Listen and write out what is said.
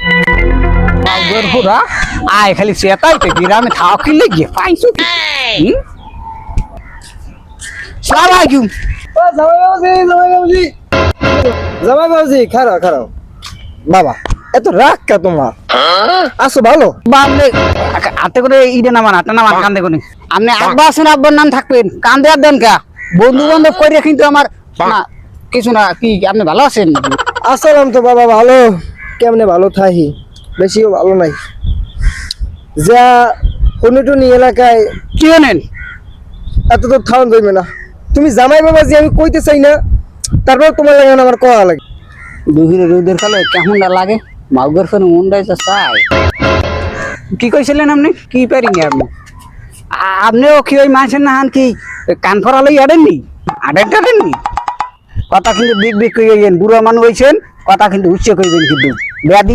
মাউগর হুরা আয় খালি চেতাইতে গ্রামে থাও কি লেগে পাইছো কি সালাম আলাইকুম জামাই বাবুজি খারাপ খারাপ বাবা এত রাগ কা তোমার আসো ভালো বামনে হাতে করে ইডে নামান হাতে নামান কান্দে করে আপনি আব্বা আছেন আব্বার নাম থাকবেন কান্দে আর দেন কা বন্ধু বান্ধব করে কিন্তু আমার না কিছু না কি আপনি ভালো আছেন আসলাম তো বাবা ভালো কেমনে ভালো থাকি বেশিও ভালো নাই যা টুনি এলাকায় কি হলেন এত তো থাউন যাইবে না তুমি জামাই বাবাজি আমি কইতে চাই না তারপর তোমার লাগে আমার কয়া লাগে দুহিরে রোদের কালে কেমনটা লাগে মাউগর ফোন মুন্ডাই তো চাই কি কইছিলেন আপনি কি পারিনি আপনি আপনিও কি ওই মানুষের না হান কি কান ফরালই আড়েননি আড়েননি কথা কিন্তু বিগ বিগ কইয়েন বুড়ো মানুষ হইছেন কথা কিন্তু উচ্চ কইবেন কিন্তু ব্যাধি